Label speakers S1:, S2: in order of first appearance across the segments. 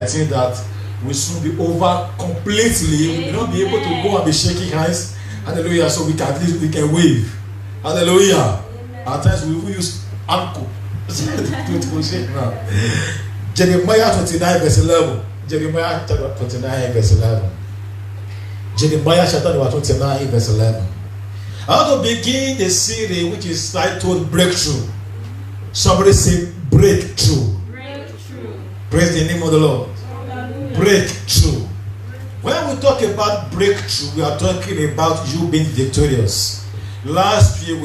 S1: think that will soon be over completely. We will not be able to go and be shaking hands. Hallelujah. So we can at least we can wave. Hallelujah. At times we will use ankle. Jeremiah 29 verse 11. Jeremiah chapter 29 verse 11. Jeremiah chapter 29 verse 11. I want to begin the series which is titled Breakthrough. Somebody say breakthrough.
S2: Breakthrough.
S1: Praise the name of the Lord. Breakthrough. When we talk about breakthrough, we are talking about you being victorious. Last week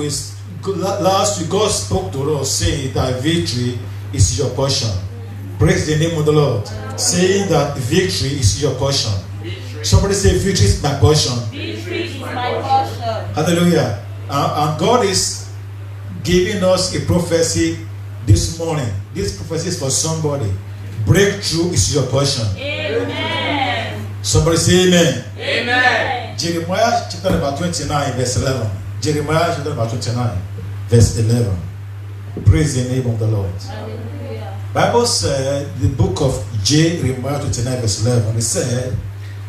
S1: God spoke to us saying that victory is your portion. Praise the name of the Lord. Saying that victory is your portion. Somebody say victory is my portion.
S2: Victory is my portion.
S1: Hallelujah. And God is giving us a prophecy this morning. This prophecy is for somebody. Breakthrough is your portion.
S2: Amen.
S1: Somebody say amen.
S2: Amen.
S1: Jeremiah chapter number 29 verse 11. Jeremiah chapter number 29 verse 11. Praise the name of the Lord.
S2: Hallelujah.
S1: Bible said, the book of Jeremiah 29 verse 11, it said,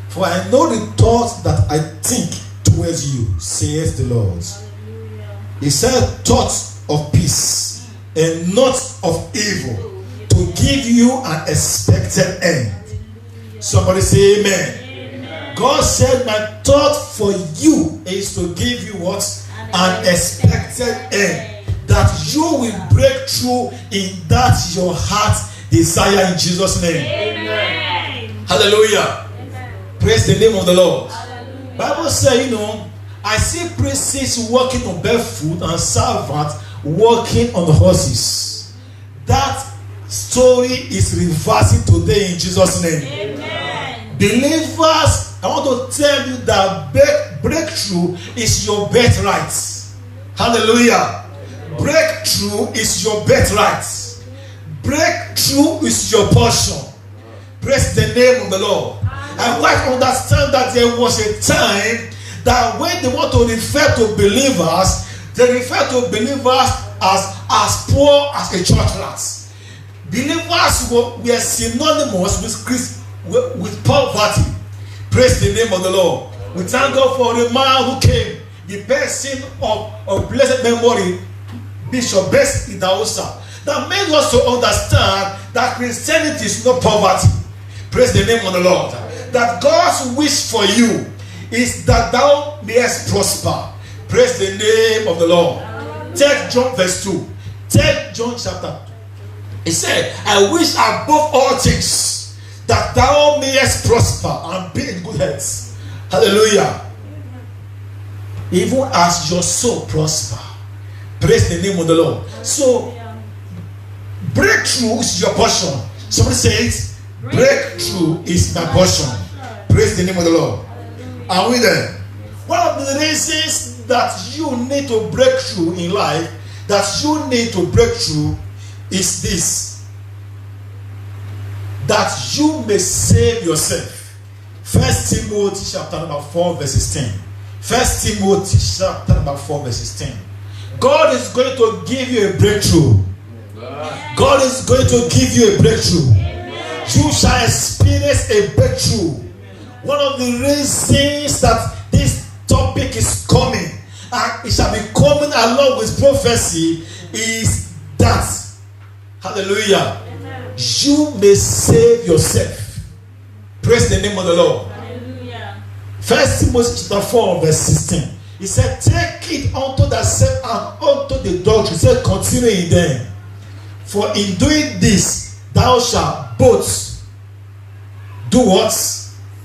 S1: "For I know the thoughts that I think towards you, says the Lord."
S2: Hallelujah.
S1: He said, thoughts of peace and not of evil, to give you an expected end. Somebody say amen.
S2: Amen.
S1: God said, my thought for you is to give you what? An expected end. That you will break through in that your heart desire in Jesus' name.
S2: Amen.
S1: Hallelujah.
S2: Amen.
S1: Praise the name of the Lord.
S2: Hallelujah.
S1: Bible says, I see priests walking on barefoot and servants walking on horses. That story is reversing today in Jesus' name.
S2: Amen.
S1: Believers, I want to tell you that breakthrough is your birthright. Hallelujah. Breakthrough is your birthright. Breakthrough is your portion. Praise the name of the Lord. I quite understand that there was a time that when they want to refer to believers, they refer to believers as poor as a church rat. Believers were synonymous with poverty. Praise the name of the Lord. We thank God for the man who came, the person of blessed memory, Bishop Bess Idahosa, that made us to understand that Christianity is not poverty. Praise the name of the Lord. That God's wish for you is that thou mayest prosper. Praise the name of the Lord. Take John verse 2. Take John chapter 2. He said, I wish above all things that thou mayest prosper and be in good health. Hallelujah. Even as your soul prosper. Praise the name of the Lord. So, breakthrough is your portion. Somebody says, breakthrough is my portion. Praise the name of the Lord. Are we there? One of the reasons that you need to break through in life, that you need to break through, is this: that you may save yourself. 1 Timothy chapter number 4 verses 10. 1 Timothy chapter number 4 verses 10. God is going to give you a breakthrough. God is going to give you a breakthrough. You shall experience a breakthrough. One of the reasons that this topic is coming, and it shall be coming along with prophecy, is that, hallelujah, you may save yourself. Praise the name of the Lord.
S2: Hallelujah.
S1: 1 Timothy chapter 4 verse 16. He said, take it unto thyself and unto the doctrine. He said, continue in them. For in doing this, thou shalt both do what?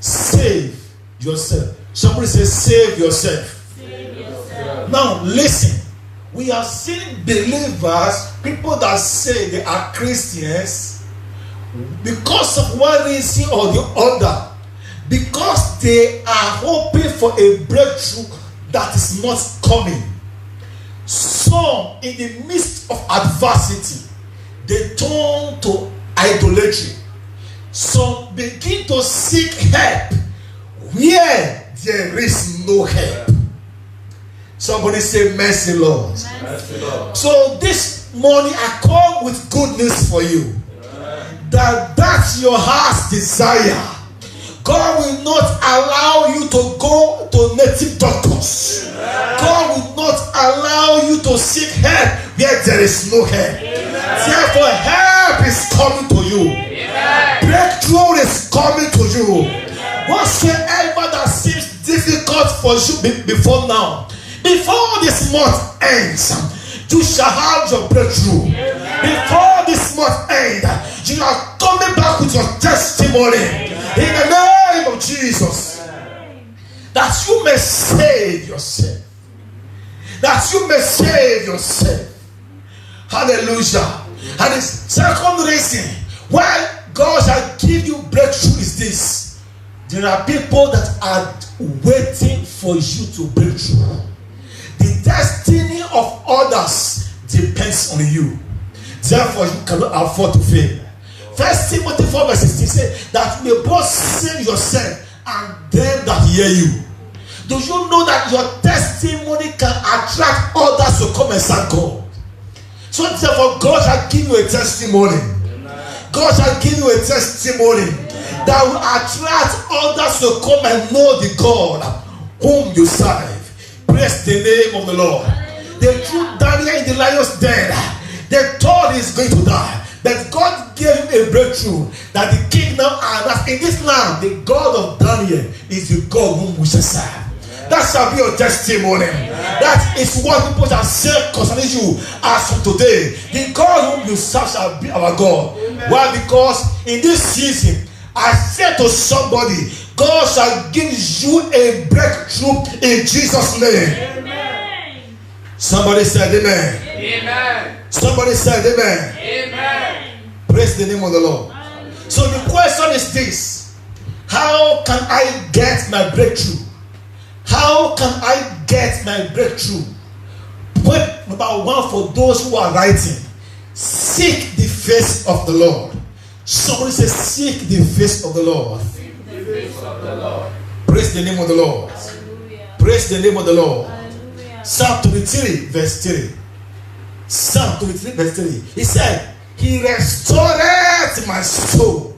S1: Save yourself. Somebody say, save yourself.
S2: Save yourself.
S1: Now, listen. We have seen believers, people that say they are Christians, because of one reason or the other, because they are hoping for a breakthrough that is not coming. Some, in the midst of adversity, they turn to idolatry. Some begin to seek help where there is no help. Somebody say, mercy, Lord.
S2: Mercy, Lord.
S1: So this morning I come with good news for you. that that's your heart's desire, God will not allow you to go to native doctors. God will not allow you to seek help where there is no help. Therefore, help is coming to you. Breakthrough is coming to you. Whatsoever that seems difficult for you before now, before this month ends, you shall have your breakthrough. Before this month ends, you are coming back with your testimony. In the name of Jesus, that you may save yourself. That you may save yourself. Hallelujah. And the second reason why God shall give you breakthrough is this: there are people that are waiting for you to break through. The destiny of others depends on you. Therefore, you cannot afford to fail. 1 Timothy 4 verse 16 says that you may both save yourself and them that hear you. Do you know that your testimony can attract others to come and serve God? So therefore, God shall give you a testimony. God shall give you a testimony that will attract others to come and know the God whom you serve. Praise the name of the Lord. They threw Daniel in the lion's den. They thought he's going to die. But God gave him a breakthrough that the king now announced, in this land, the God of Daniel is the God whom we shall serve. That shall be your testimony. That is what people shall say concerning you as from today. The God whom you serve shall be our God. Why? Because in this season, I said to somebody, God shall give you a breakthrough in Jesus' name.
S2: Amen.
S1: Somebody said amen.
S3: Amen.
S1: Somebody said amen.
S3: Amen.
S1: Praise the name of the Lord. So the question is this: how can I get my breakthrough? How can I get my breakthrough? Point number one for those who are writing: seek the face of the Lord. Somebody says, seek the face of the Lord.
S3: Seek the face of the Lord.
S1: Praise the name of the Lord.
S2: Hallelujah.
S1: Praise the name of the Lord.
S2: Hallelujah.
S1: Psalm 23 verse 3. Psalm 23 verse 3. He said, He restored my soul.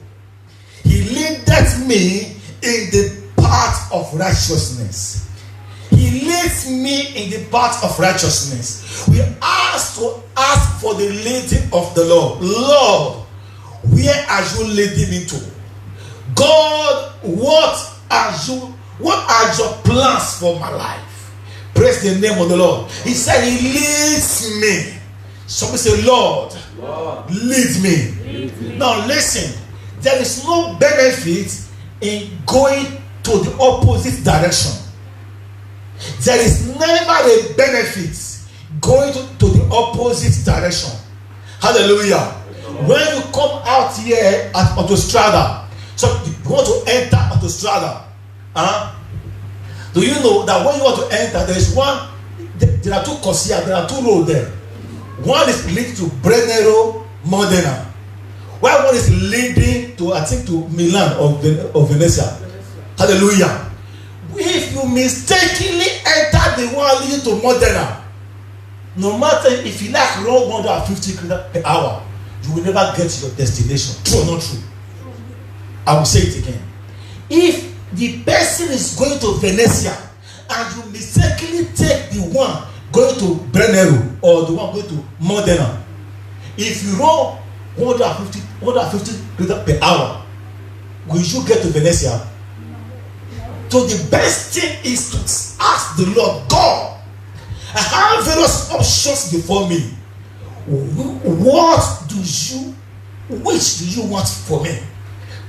S1: He leadeth me in the path of righteousness. He leads me in the path of righteousness. We ask for the leading of the Lord. Lord, where are you leading me to? God, what are your plans for my life? Praise the name of the Lord. He said He leads me. Somebody say, Lord, lead me. Now listen, there is no benefit in going to the opposite direction. There is never a benefit going to the opposite direction. Hallelujah. When you come out here at Autostrada, so you want to enter Autostrada, do you know that when you want to enter, there is one, there are two corsia, there are two roads there. One is leading to Brennero, Modena, while one is leading to, I think, to Milan or Venezia. Hallelujah. If you mistakenly enter the one leading to Modena, no matter if you like run 150 km per hour, you will never get to your destination. True or not true? I will say it again. If the person is going to Venezia and you mistakenly take the one going to Brennero or the one going to Modena, if you run 150 km per hour, will you get to Venezia? So the best thing is to ask the Lord, God, I have various options before me. Which do you want for me?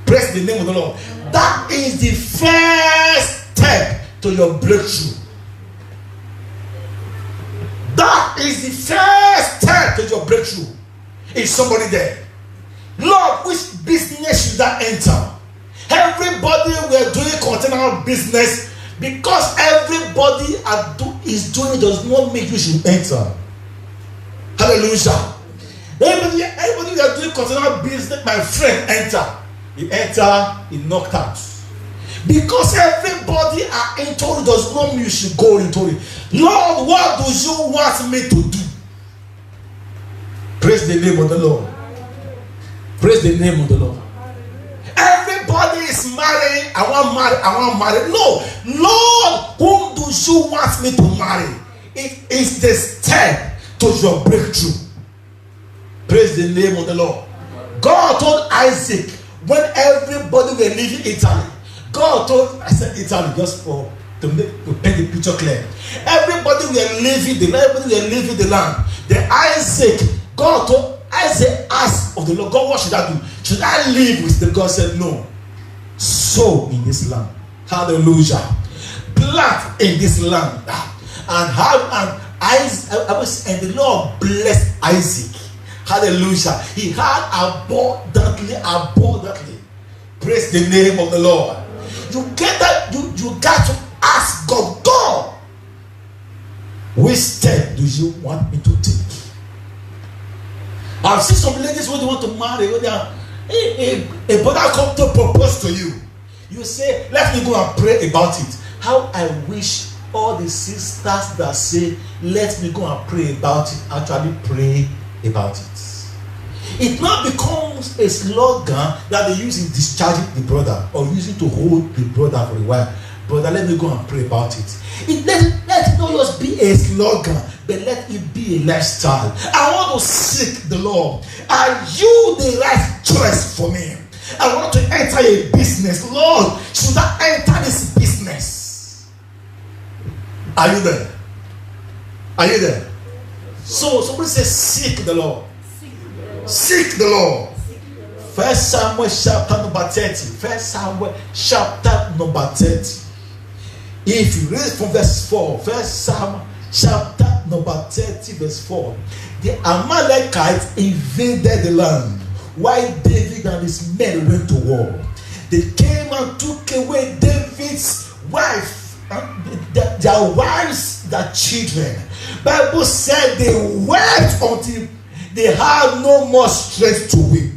S1: Praise the name of the Lord. That is the first step to your breakthrough. That is the first step to your breakthrough. Is somebody there? Lord, which business should I enter? Everybody were doing container business. Because everybody is doing it does not mean you should enter. Hallelujah. Everybody that are doing container business, my friend, enter. He enter, he knocked out. Because everybody are into it does not mean you should go into it. Lord, what do you want me to do? Praise the name of the Lord. Praise the name of the Lord. Everybody is marrying. I want marry. No, Lord, whom do you want me to marry? It is the step to your breakthrough. Praise the name of the Lord. God told Isaac when everybody were leaving Italy. God told, I said Italy just for to paint the picture clear. Everybody were leaving the land. Then God told Isaac, asked of the Lord, God, what should I do? Should I live with them? God said, no. Sow in this land. Hallelujah. Plant in this land. And the Lord blessed Isaac. Hallelujah. He had abundantly. Praise the name of the Lord. You get that? You got to ask God, which step do you want me to take? I've seen some ladies when they want to marry, when they are a brother come to propose to you. You say, let me go and pray about it. How I wish all the sisters that say, let me go and pray about it, actually pray about it. It now becomes a slogan that they use in discharging the brother or using to hold the brother for a while. Brother, let me go and pray about it. Let it not just be a slogan, but let it be a lifestyle. I want to seek the Lord. Are you the right choice for me? I want to enter a business. Lord, should I enter this business? Are you there? Are you there? So somebody says, seek the Lord. Seek the Lord. 1 Samuel chapter number 30. 1 Samuel chapter number 30. If you read from verse 4, 1 Samuel chapter number 30, verse 4. The Amalekites invaded the land while David and his men went to war. They came and took away David's wife, their wives, their children. Bible said they wept until they had no more strength to weep.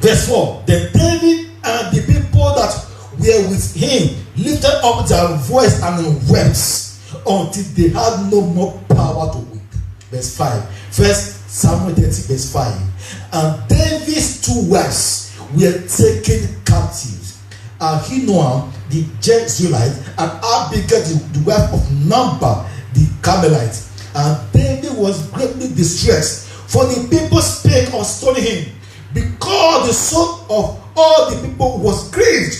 S1: Verse 4. Then David and the people that were with him lifted up their voice and wept until they had no more power to weep. Verse 5. 1 Samuel 30, verse 5. And David's two wives were taken captives. Ahinoam the Jezreelite and Abigail the wife of Nabal the Carmelite. And David was greatly distressed, for the people spake of stoning him, because the soul of all the people was grieved.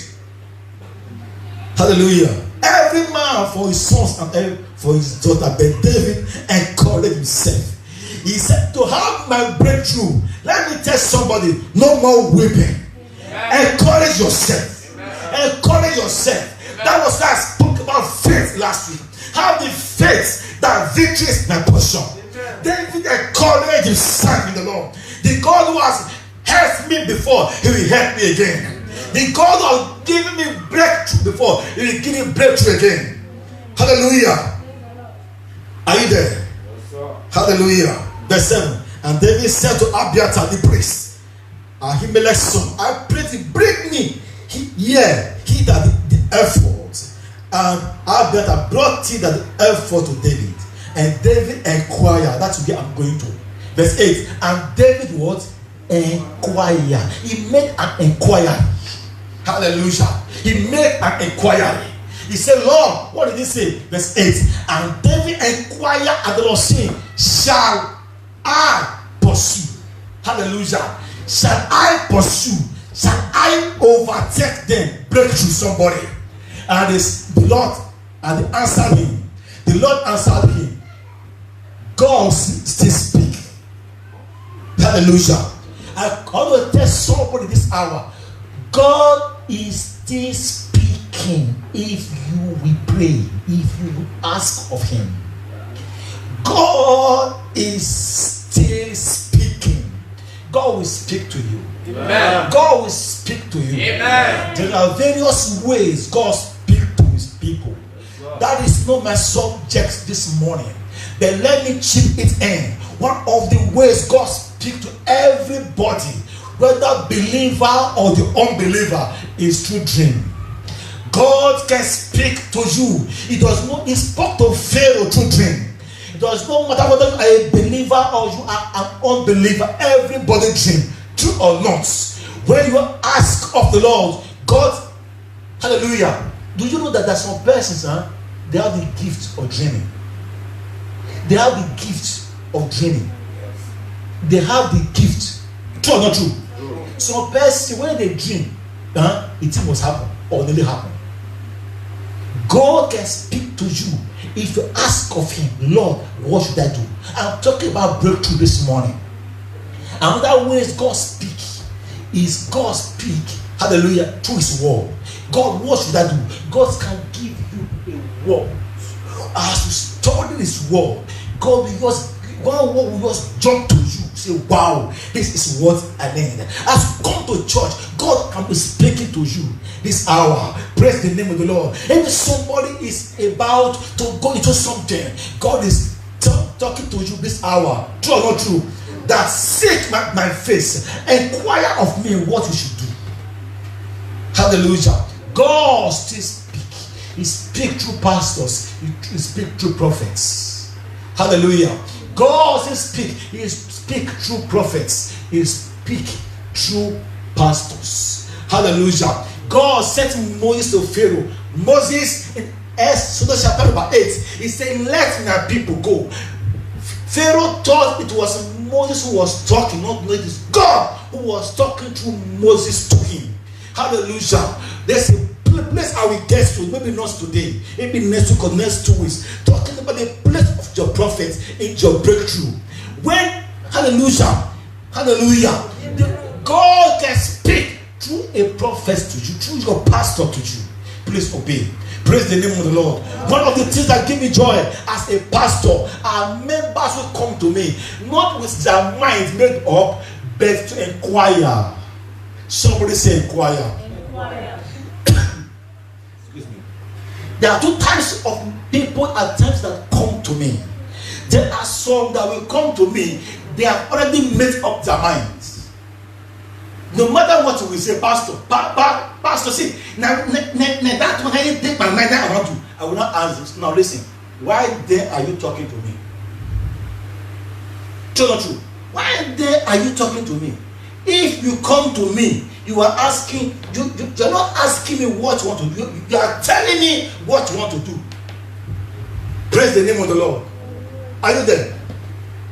S1: Hallelujah. Every man for his sons and for his daughter, but David encouraged himself. He said, to have my breakthrough, let me tell somebody, no more weeping. Encourage yourself. Encourage yourself. That was why I spoke about faith last week. Have the faith that victory is my portion. David encouraged himself in the Lord. The God who has helped me before, he will help me again. The God who has given me breakthrough before, he will give me breakthrough again. Hallelujah. Are you there? Hallelujah. Verse 7. And David said to Abiathar the priest, Ahimelech's son, I pray thee, bring me here, he that the ephod. And Abiathar brought he that the ephod to David. And David inquired. That's where I'm going to. Verse 8. And David what? Inquired. He made an inquiry. Hallelujah. He made an inquiry. He said, Lord, what did he say? Verse 8. And David inquired at the Lord, saying, shall I pursue? Hallelujah. Shall I pursue? Shall I overtake them? Break through somebody. And the Lord, and they answered him. The Lord answered him. God still speak. Hallelujah. I want to tell somebody this hour, God is still speaking if you will pray, if you will ask of him. God is still speaking. God will speak to you.
S3: Amen.
S1: God will speak to you.
S3: Amen.
S1: There are various ways God speaks to his people. That is not my subject this morning. But let me chip it in. One of the ways God speaks to everybody, whether believer or the unbeliever, is through dream. God can speak to you. He spoke to Pharaoh through dream. It does not matter whether you are a believer or you are an unbeliever. Everybody dream, true or not. When you ask of the Lord, God, hallelujah. Do you know that there's some persons, they have the gift of dreaming. They have the gift of dreaming. They have the gift. True or not true? Some persons, when they dream, it must happen or nearly happen. God can speak to you if you ask of Him, Lord, what should I do? I'm talking about breakthrough this morning. Another way is God speak. Is God speak, hallelujah, through His word. God, what should I do? God can give you a word. As you study His word, God will just, one word will just jump to you. Say, wow, this is what I need. As you come to church, God can be speaking to you this hour. Praise the name of the Lord. If somebody is about to go into something, God is talking to you this hour. True or not true? That seek my face, inquire of me what you should do. Hallelujah. God still speak. He speak through pastors. He speak through prophets. Hallelujah. God still speak. He speak through prophets. He speak through pastors. Hallelujah. God sent Moses to Pharaoh. Moses in Exodus chapter number 8, he said, let my people go. Pharaoh thought it was Moses who was talking, not it is God who was talking through Moses to him. Hallelujah. There's a place I will get to, maybe not today, maybe next week or next 2 weeks, talking about the place of your prophet in your breakthrough. When, hallelujah, God can speak through a prophet to you, through your pastor to you. Please obey. Praise the name of the Lord. One of the things that give me joy as a pastor are members who come to me, not with their minds made up, but to inquire. Somebody say inquire.
S2: Inquire.
S1: Excuse me. There are 2 types of people at times that come to me. There are some that will come to me, they have already made up their minds. No matter what we say, Pastor, Pastor, see, now that one I didn't take my mind that I want to. I will not answer this. Now listen, why then are you talking to me? True or true? Why then are you talking to me? If you come to me, you are asking, you're not asking me what you want to do. You are telling me what you want to do. Praise the name of the Lord. Are you there?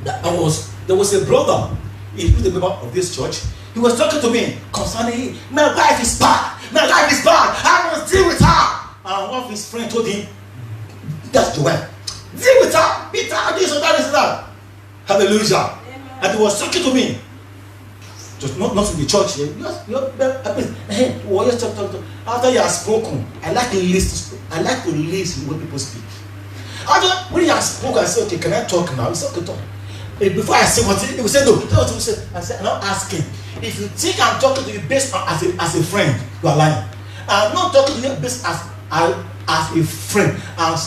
S1: There was a brother, he was a member of this church. He was talking to me concerning, my wife is bad. My wife is bad. I must deal with her. And one of his friends told him, that's your wife. Deal with her. Beat her. This or that, this or that. Hallelujah. Amen. And he was talking to me. Just not in the church here. After you have spoken, I like to listen. I like to listen when people speak. After when you have spoken, I say, okay, can I talk now? He said, okay, talk. Before I say what he will say, no. I said, I'm not asking. If you think I'm talking to you based on as a friend, you are lying. I'm not talking to you based as a friend. I'm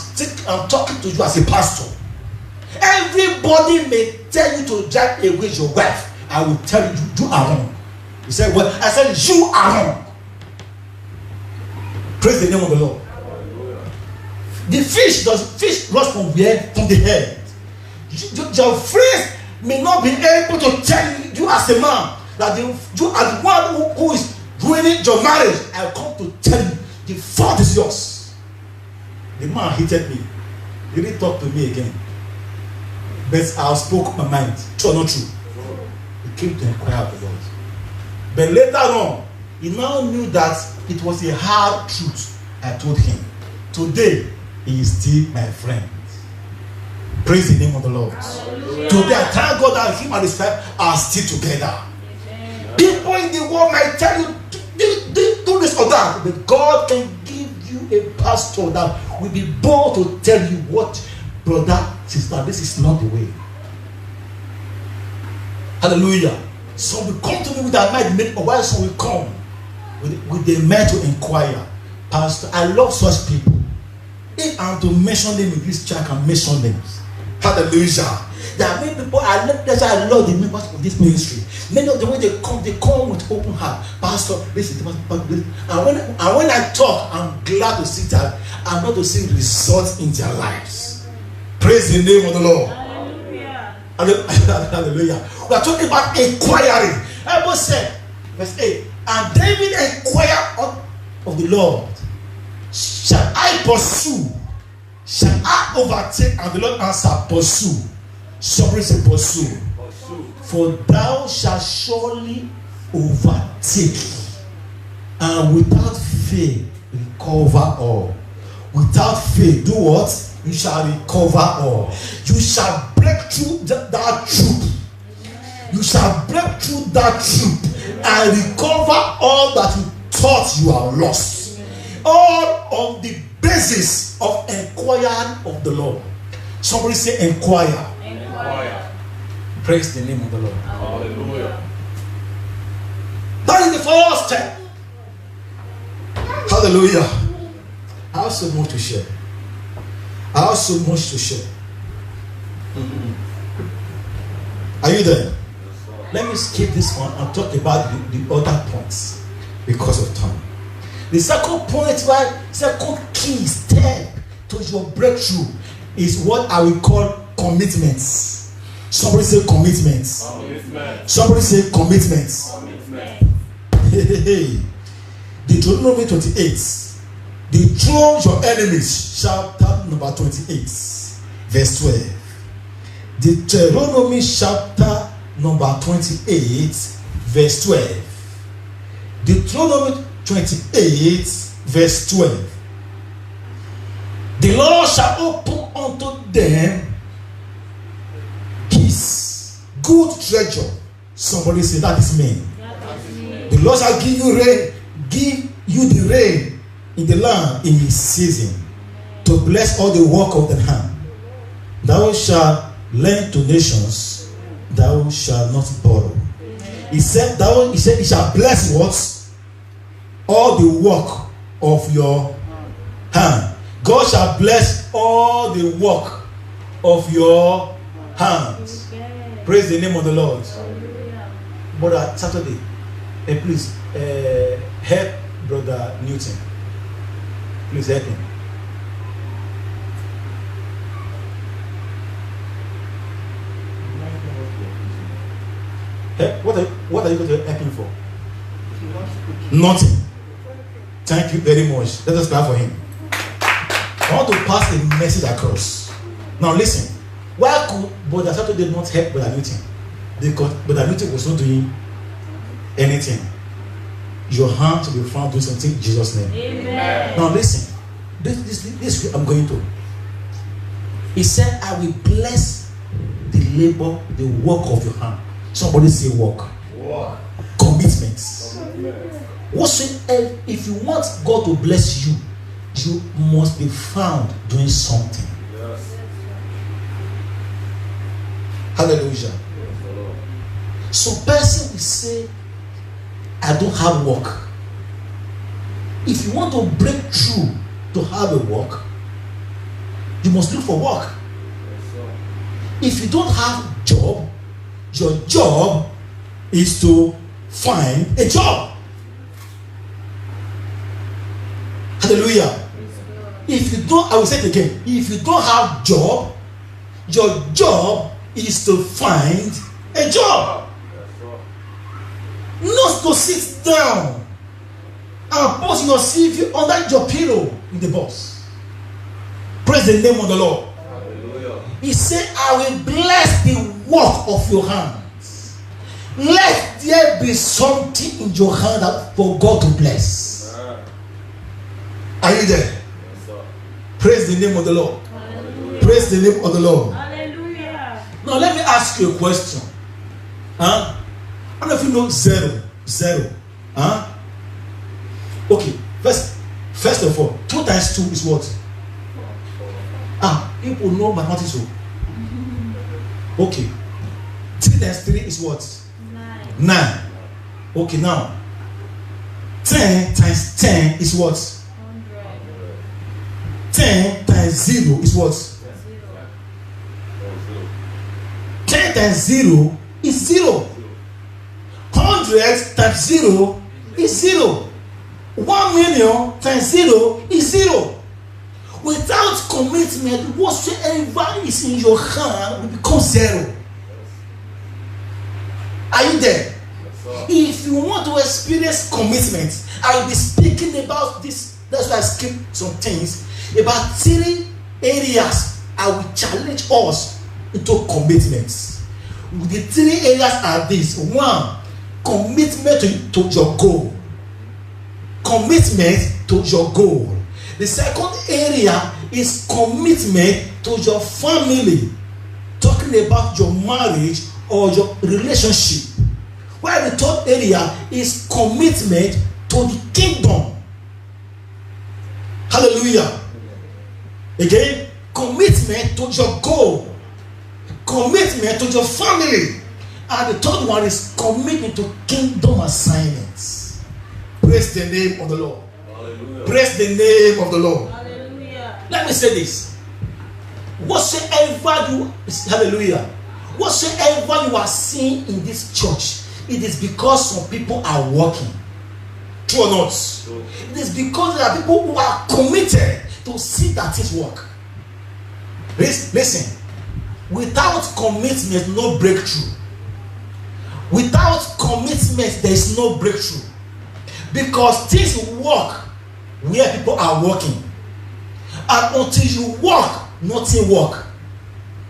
S1: talking to you as a pastor. Everybody may tell you to drive away your wife. I will tell you, you are wrong. He said, well, I said, you are wrong. Praise the name of the Lord. The fish runs from where? From the head. Your friends may not be able to tell you as a man that you are the one who is ruining your marriage. I come to tell you the fault is yours. The man hated me. He didn't talk to me again. But I spoke my mind. True or not true? He came to inquire of the Lord. But later on, he now knew that it was a hard truth I told him. Today, he is still my friend. Praise the name of the Lord. Hallelujah. Today, I thank God that him and his wife are still together. Amen. People in the world might tell you, do this or that, but God can give you a pastor that will be bold to tell you what, brother, sister, this is not the way. Hallelujah. Some will come to me with their mind made, or while some will come with their mind to inquire. Pastor, I love such people. If I am to mention them in this church, I can mention them. Hallelujah. There are many people, I love the members of this ministry. Many of them, when they come with open heart. Pastor, this is the pastor. And when I talk, I'm glad to see that I'm not to see results in their lives. Praise the name of the Lord.
S2: Hallelujah.
S1: Hallelujah. We are talking about inquiring. Bible said, verse 8, and David inquired of the Lord, shall I pursue? Shall I overtake? And the Lord answered, pursue. Somebody say, pursue. For thou shalt surely overtake, and without faith recover all. Without faith, do what? You shall recover all. You shall break through that troop. You shall break through that troop and recover all that you thought you have lost. All on the basis of inquiring of the Lord. Somebody say inquire.
S2: Inquire.
S1: Praise the name of the Lord.
S3: Hallelujah.
S1: That is the first step. Hallelujah. I have so much to share. I have so much to share. Are you there? Let me skip this one and talk about the other points because of time. The second point, second key step to your breakthrough is what I will call commitments. Somebody say commitments.
S3: Commitment.
S1: Somebody say commitments.
S3: Commitment.
S1: Hey. Deuteronomy 28. Dethrone your enemies. Chapter number 28, verse 12. Deuteronomy chapter number 28, verse 12. Deuteronomy 28, verse 12. The Lord shall open unto them his good treasure. Somebody say that is me. The Lord shall give you rain, give you the rain in the land in his season, to bless all the work of the hand. Thou shalt lend to nations, thou shalt not borrow. He said he shall bless what? All the work of your hand. God shall bless all the work of your hands. Praise the name of the Lord. Brother Saturday, please help Brother Newton. Please help him. What are you going to help him for? Nothing. Thank you very much. Let us clap for him. I want to pass a message across. Now listen. Why could Brother Saturday not help Brother Newton? Because Brother Newton was not doing anything. Your hand to be found doing something in Jesus' name.
S2: Amen.
S1: Now listen. This I'm going to. He said, I will bless the labor, the work of your hand. Somebody say work.
S3: Work.
S1: Commitments.
S3: Commitment.
S1: Whatsoever, if you want God to bless you, you must be found doing something.
S3: Yes.
S1: Hallelujah. Some person will say, I don't have work. If you want to break through to have a work, you must look for work. If you don't have job, your job is to find a job. Hallelujah. If you don't, I will say it again. If you don't have job, your job is to find a job. Not to sit down and post your CV under your pillow in the bus. Praise the name of the Lord.
S3: Hallelujah.
S1: He said, I will bless the work of your hands. Let there be something in your hand for God to bless. Are you there?
S3: Yes, sir.
S1: Praise the name of the Lord.
S2: Hallelujah.
S1: Praise the name of the Lord.
S2: Hallelujah.
S1: Now let me ask you a question. How many of you know zero? Zero. Okay. First of all, 2 times 2 is what? People know mathematics. Okay. 3 times 3 is what?
S2: 9.
S1: 9. Okay, now 10 times 10 is what?
S2: 100.
S1: 10 times 0 is what?
S2: 0.
S1: 10 times 0 is 0. 100 times 0 is 0. 1 million times 0 is 0. Without commitment, whatsoever is in your hand will become zero. Are you there?
S3: Yes, sir.
S1: If you want to experience commitment, I will be speaking about this. That's why I skipped some things. About 3 areas I will challenge us into commitments. The 3 areas are these. 1, commitment to your goal. Commitment to your goal. The second area is commitment to your family. Talking about your marriage or your relationship. While the third area is commitment to the kingdom. Hallelujah. Again, commitment to your goal. Commitment to your family. And the third one is commitment to kingdom assignments. Praise the name of the Lord.
S3: Hallelujah.
S1: Praise the name of the Lord.
S2: Hallelujah.
S1: Let me say this. Whatsoever you, hallelujah, whatsoever you are seeing in this church, it is because some people are working. True or not?
S3: True.
S1: It is because there are people who are committed to see that it work. Listen, without commitment, no breakthrough. Without commitment, there is no breakthrough. Because things work where people are working. And until you work, nothing work.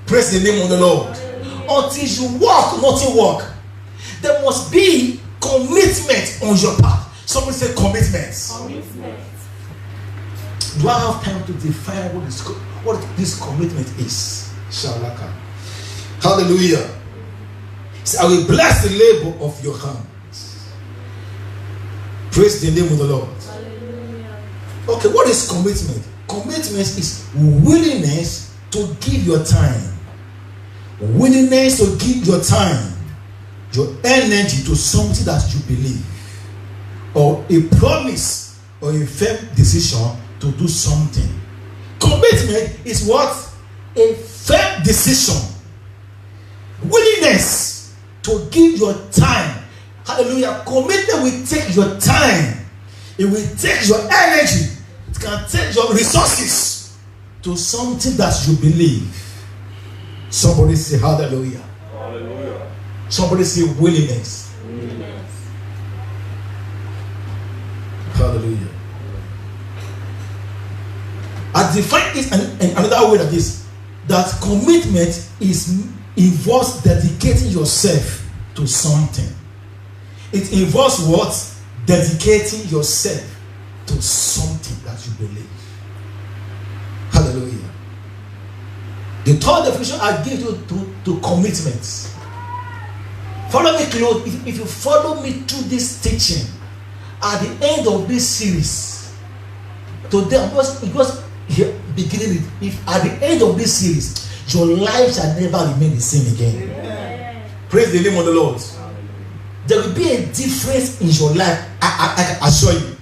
S1: Praise the name of the Lord. Until you work, nothing work. There must be commitment on your part. Somebody say commitment.
S2: Commitment.
S1: Do I have time to define what this commitment is? Shalaka. Hallelujah. So I will bless the labor of your hands. Praise the name of the Lord.
S2: Hallelujah.
S1: Okay, what is commitment? Commitment is willingness to give your time. Willingness to give your time, your energy to something that you believe, or a promise or a firm decision to do something. Commitment is what? A firm decision. Willingness to give your time. Hallelujah. Commitment will take your time. It will take your energy. It can take your resources to something that you believe. Somebody say hallelujah.
S3: Hallelujah.
S1: Somebody say willingness.
S2: Willingness.
S1: Hallelujah. I define it in another way like this. That commitment involves dedicating yourself to something. It involves what? Dedicating yourself to something that you believe. Hallelujah. The third definition I give you to commitment. Follow me close. If you follow me through this teaching, at the end of this series, today I'm just beginning it. If at the end of this series, your life shall never remain the same again.
S2: Amen.
S1: Praise the name of the Lord. There will be a difference in your life. I assure you.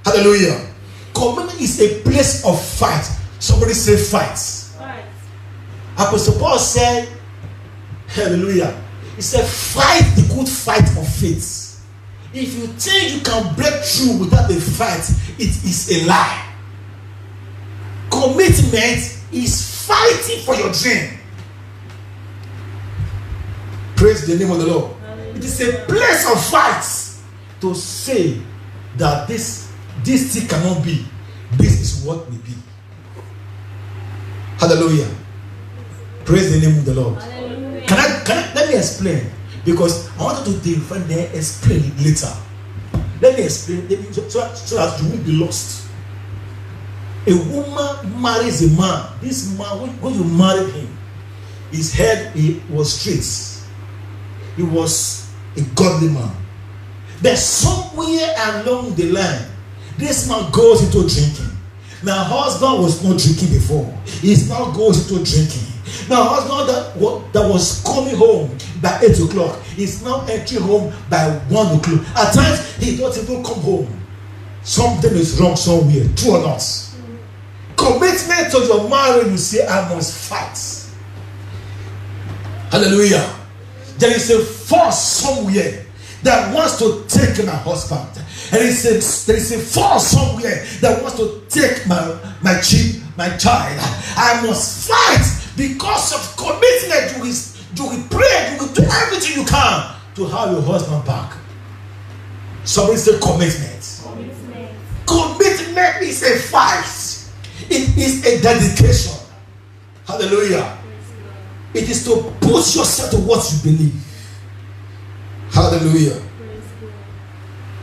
S1: Hallelujah. Commitment is a place of fight. Somebody say fight.
S2: Fight.
S1: Apostle Paul said, hallelujah. He said, fight the good fight of faith. If you think you can break through without a fight, it is a lie. Commitment is fighting for your dream. Praise the name of the Lord. It is a place of fight to say that this thing cannot be. This is what will be. Hallelujah. Praise the name of the Lord.
S2: Hallelujah.
S1: Can I let me explain, because I wanted to define then explain it later. Let me explain so that you won't be lost. A woman marries a man. This man, when you married him, his head was straight. He was a godly man. But somewhere along the line, this man goes into drinking. My husband was not drinking before. He now goes into drinking. My husband that was coming home by 8 o'clock is now entering home by 1 o'clock. At times, he doesn't even come home. Something is wrong somewhere. True or not? Commitment to your marriage, you say, I must fight. Hallelujah. There is a force somewhere that wants to take my husband. And there is a force somewhere that wants to take my my child, I must fight because of commitment. You will pray, you will do everything you can to have your husband back. Somebody say commitment. Commitment is a fight. It is a dedication. Hallelujah. It is to push yourself to what you believe. Hallelujah.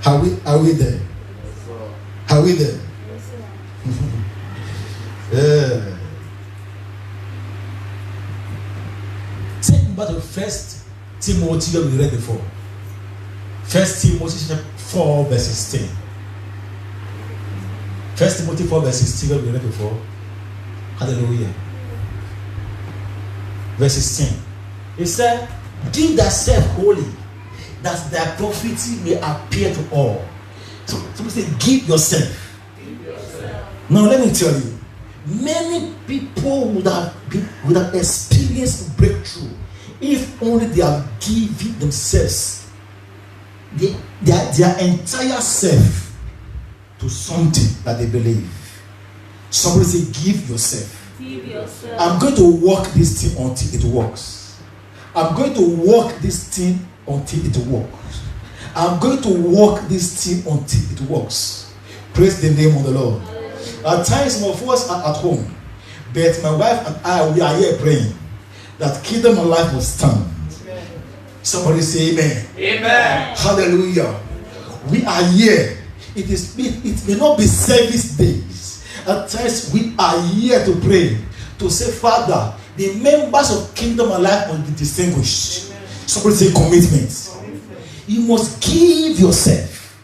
S1: Are we there? Are we there? Yeah. Take back to 1 Timothy that we read before. 1 Timothy 4 verse 16. 1 Timothy 4 verse 16 that we read before. Hallelujah. Verse 16. It said, give thyself holy, that thy prophecy may appear to all. So somebody say, give yourself. Now let me tell you, many people would have experienced breakthrough if only they have given themselves, their entire self, to something that they believe. Somebody say, give yourself.
S2: Give yourself.
S1: I'm going to work this thing until it works. I'm going to work this thing until it works. I'm going to work this thing until it works. Praise the name of the Lord. At times, some of us are at home, but my wife and I, we are here praying that kingdom of life will stand. Amen. Somebody say amen.
S3: Amen.
S1: Hallelujah. We are here. It may not be service days. At times, we are here to pray, to say, Father, the members of kingdom of life must be distinguished. Amen. Somebody say commitment. You must give yourself.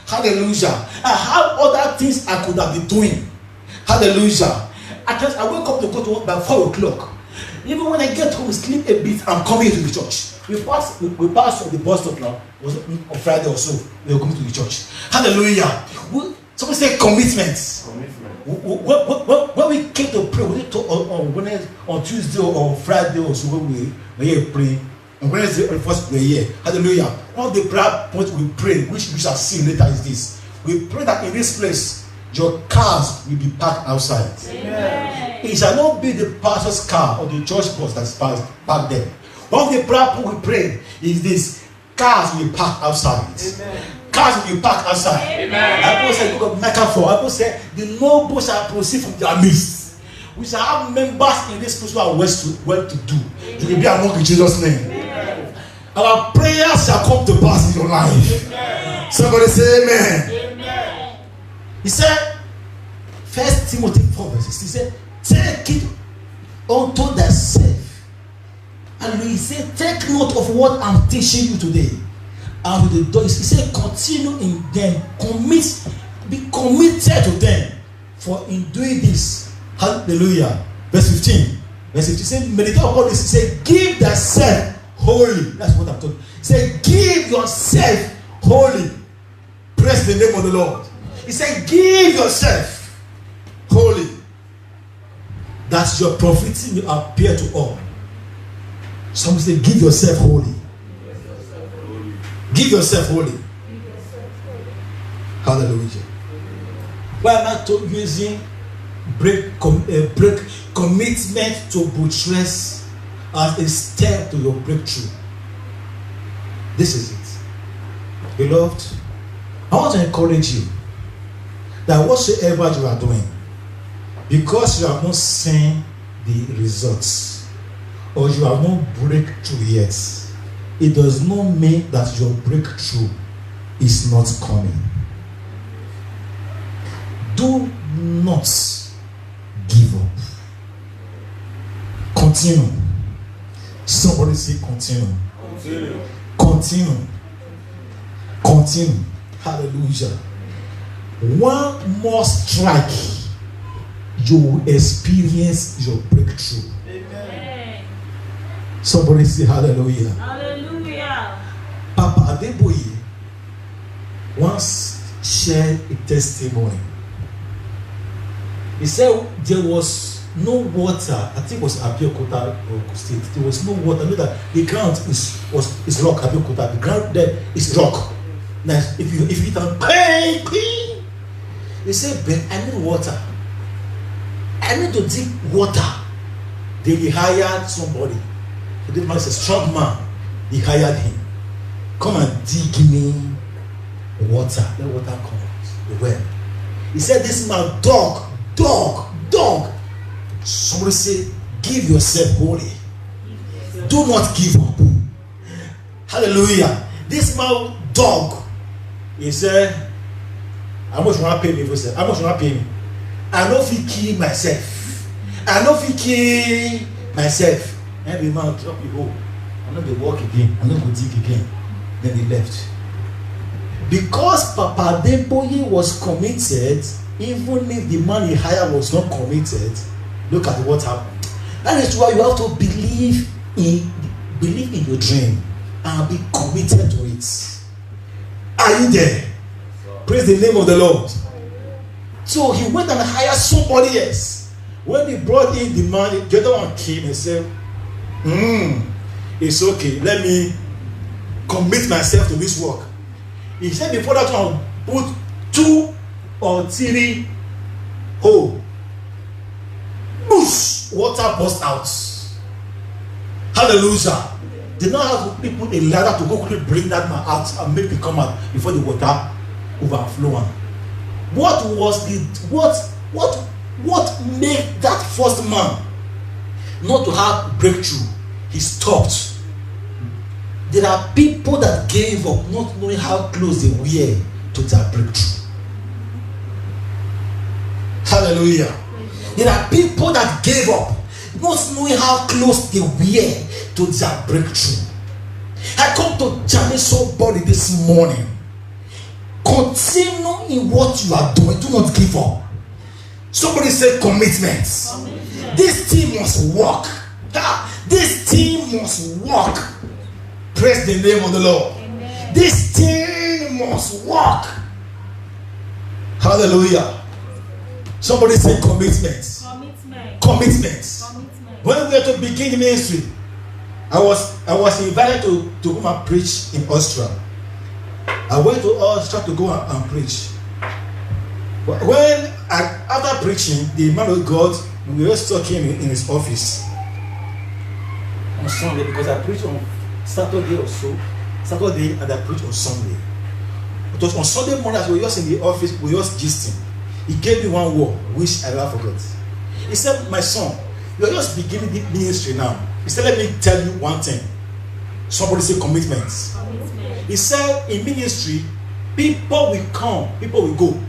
S1: Hallelujah. I have other things I could have been doing. Hallelujah. At times, I wake up to go to work by 4 o'clock. Even when I get home, sleep a bit, I'm coming to the church. We pass on the bus stop now. It was on Friday or so. We were coming to the church. Hallelujah. Somebody say commitment. When we came to pray, we did on Tuesday or Friday or so, when we were here praying. And Wednesday, first we were here. Hallelujah. One of the prayer points we pray, which we shall see later, is this. We pray that in this place, your cars will be parked outside.
S2: Amen.
S1: It shall not be the pastor's car or the church bus that's parked there. One of the prayer points we pray is this: cars will be parked outside. Amen. Cars will be parked outside.
S2: Amen.
S1: Bible said, book of Micah 4. Bible said, the noble shall proceed from their midst. We shall have members in this place who are well to do. You will be among in Jesus' name. Amen. Our prayers shall come to pass in your life. Amen. Somebody say amen.
S2: Amen.
S1: He said, 1 Timothy 4 verses. He said, take it unto thyself. And he said, take note of what I'm teaching you today. And with the doors, he said, continue in them, be committed to them. For in doing this, hallelujah. Verse 15. Verse 15 said, meditate upon this. He said, give thyself holy. That's what I'm talking. He said, give yourself holy. Praise the name of the Lord. He said, give yourself holy, that your prophecy will appear to all. Some say, give yourself holy. Give yourself holy. Hallelujah. Why am I using break commitment to buttress as a step to your breakthrough? This is it. Beloved, I want to encourage you that whatsoever you are doing, because you have not seen the results or you have not breakthrough yet, it does not mean that your breakthrough is not coming. Do not give up. Continue. Somebody say continue.
S3: Continue.
S1: Continue. Continue. Hallelujah. One more strike, you will experience your breakthrough.
S2: Amen.
S1: Somebody say hallelujah.
S2: Hallelujah.
S1: Papa Adeboye once shared a testimony. He said there was no water. I think it was Abeokuta or State. There was no water. I know that the ground is rock. Abeokuta. The ground there is rock. Now, if you can pay, he said, but I need water. I need to dig water. Then he hired somebody. So this man is a strong man. He hired him. Come and dig me water. Let water come out. The well. He said, this man, dog. Somebody say, give yourself wholly. Do not give up. Hallelujah. This man, dog. He said, how much you want to pay me? How much you want to pay me? I know if he kill myself. Every man drop you go. I'm not going to walk again. I'm not going to dig again. Then he left. Because Papa Adeboye was committed, even if the man he hired was not committed, look at what happened. That is why you have to believe in your dream and be committed to it. Are you there? Praise the name of the Lord. So he went and hired somebody else. When he brought in the money, the other one came and said, it's okay, let me commit myself to this work. He said before that one, put 2 or 3 holes. Boosh! Water burst out. Hallelujah. They now have people a ladder to go quickly bring that man out and make it come out before the water overflow. What made that first man not to have breakthrough? He stopped. There are people that gave up not knowing how close they were to their breakthrough. Hallelujah. There are people that gave up not knowing how close they were to their breakthrough. I come to challenge somebody this morning. Continue in what you are doing. Do not give up. Somebody say commitment. This team must work. This team must work. Praise the name of the Lord. Amen. This team must work. Hallelujah. Somebody say commitment. Commitment. When we were to begin the ministry, I was invited to come and preach in Austria. I went to Austria to go and preach. After preaching, the man of God, we were talking in his office on Sunday, because I preached on Saturday or so. Saturday, and I preached on Sunday. It was on Sunday morning, as we were just in the office, we were just gisting. He gave me one word, which I never forgot. He said, my son, you are just beginning the ministry now. He said, let me tell you one thing. Somebody say commitment. He said, in ministry, people will come, people will go.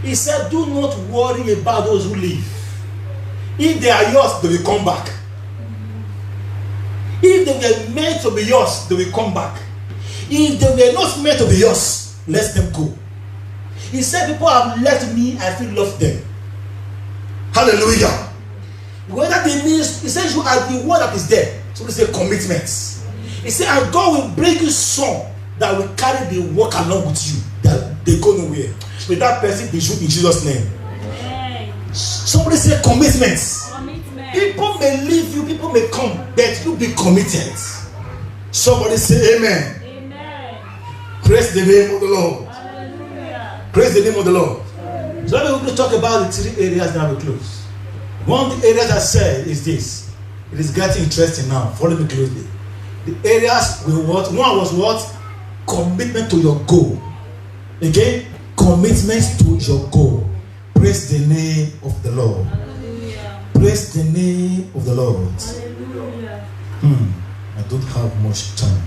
S1: He said, do not worry about those who leave. If they are yours, they will come back. If they were meant to be yours, they will come back. If they were not meant to be yours, let them go. He said, people have left me, I still love them. Hallelujah. Whether they mean, he says you are the one that is there. So they say commitment. He said, and God will bring you some that will carry the work along with you, that they go nowhere. With that person, they should in Jesus' name. Amen. Somebody say commitment. People may leave you, people may come, but you be committed. Somebody say amen. Amen. Praise the name of the Lord. Hallelujah. Praise the name of the Lord. So let me talk about the 3 areas that we close. One of the areas I said is this. It is getting interesting now. Follow me closely. The areas we what? One was what? Commitment to your goal. Again, commitment to your goal. Praise the name of the Lord. Hallelujah. Praise the name of the Lord. Hallelujah. I don't have much time.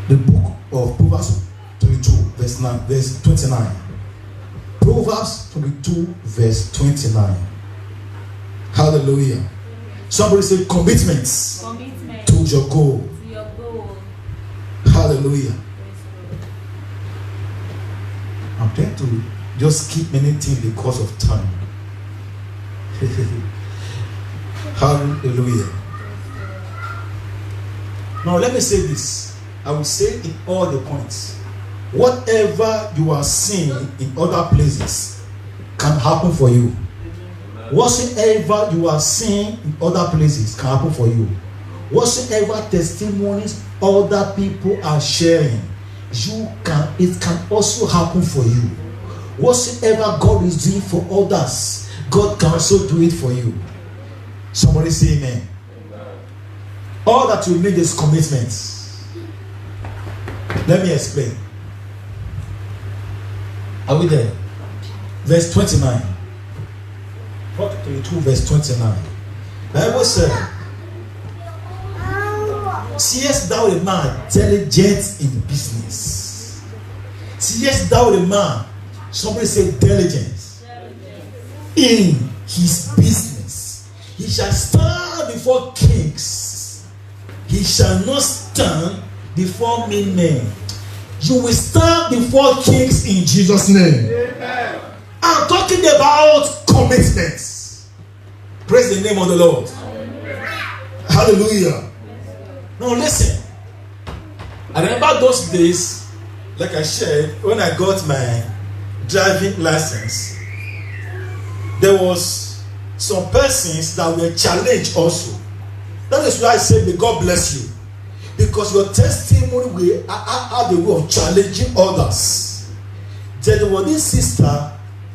S1: The book of Proverbs 22, verse 29. Proverbs 22, verse 29. Hallelujah. Somebody say commitments to your goal. Hallelujah. I'm trying to just keep many things because of time. Hallelujah. Now let me say this. I will say in all the points. Whatever you are seeing in other places can happen for you. Whatsoever you are seeing in other places can happen for you. Whatsoever testimonies other people are sharing, it can also happen for you. Whatsoever God is doing for others, God can also do it for you. Somebody say amen. All that you need is commitment. Let me explain. Are we there? Verse 29. 22 verse 29. The Bible said, seest thou a man diligent in business? Seest thou a man, somebody say diligence, in his business? He shall stand before kings. He shall not stand before mean men. You will stand before kings in Jesus' name. Amen. I'm talking about commitment. Praise the name of the Lord. Amen. Hallelujah. Now listen. I remember those days, like I shared, when I got my driving license, there was some persons that were challenged also. That is why I say, may God bless you. Because your testimony will have a way of challenging others. There was this sister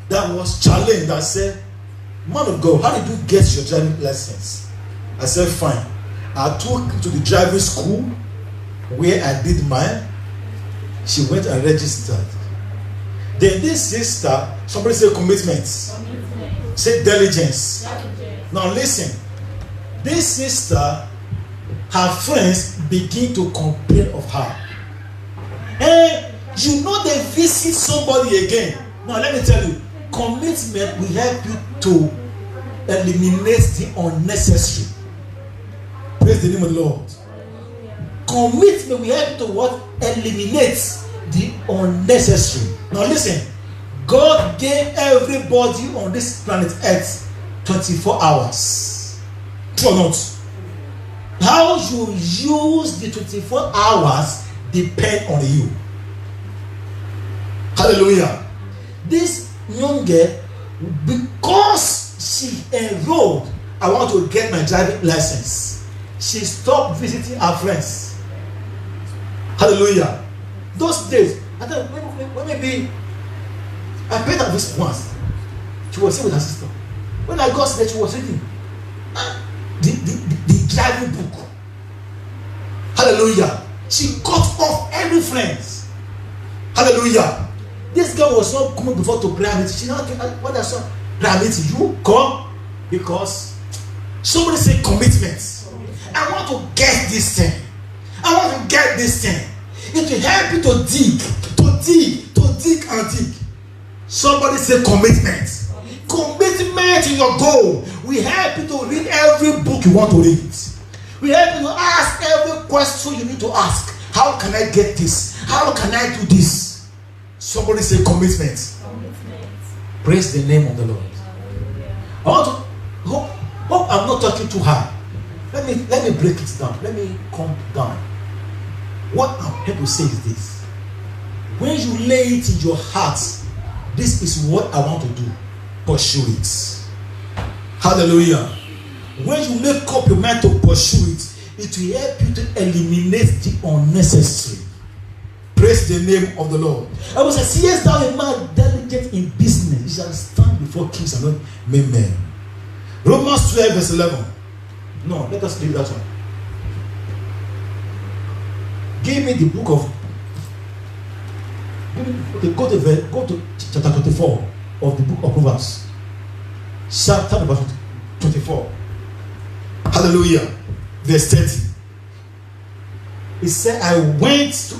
S1: that was challenged. I said, man of God, how did you get your driving license? I said, fine. I took her to the driving school where I did mine. She went and registered. Then this sister, somebody say commitment. Say diligence. Now listen. This sister, her friends begin to complain of her. And you know they visit somebody again. Now let me tell you, commitment will help you to eliminate the unnecessary. Praise the name of the Lord. Commitment will help you to what? Eliminate the unnecessary. Now listen, God gave everybody on this planet Earth 24 hours. True or not? How you use the 24 hours depend on you. Hallelujah. This young girl, because she enrolled, I want to get my driving license, she stopped visiting her friends. Hallelujah. Those days, I thought maybe I paid her visit once. She was sitting with her sister. When I got there, she was sitting. The driving book. Hallelujah. She cut off every friends. Hallelujah. This girl was not coming before to prayer meeting. She now what I saw prayer meeting. You come because somebody say commitment. I want to get this thing. I want to get this thing. It will help you to dig and dig. Somebody say commitment. Commitment in your goal. We help you to read every book you want to read. We help you to ask every question you need to ask. How can I get this? How can I do this? Somebody say commitment. Praise the name of the Lord. I want to hope I'm not talking too high. Let me break it down. Let me calm down. What I'm here to say is this. When you lay it in your heart, this is what I want to do. Pursue it. Hallelujah. When you make up your mind to pursue it, it will help you to eliminate the unnecessary. Praise the name of the Lord. I was say, seest thou a man diligent in business, he shall stand before kings and not men. Romans 12 verse 11. No, let us leave that one. Give me the book of. Okay, go to chapter 24 of the book of Proverbs. Chapter 24. Hallelujah. Verse 30. He said, I went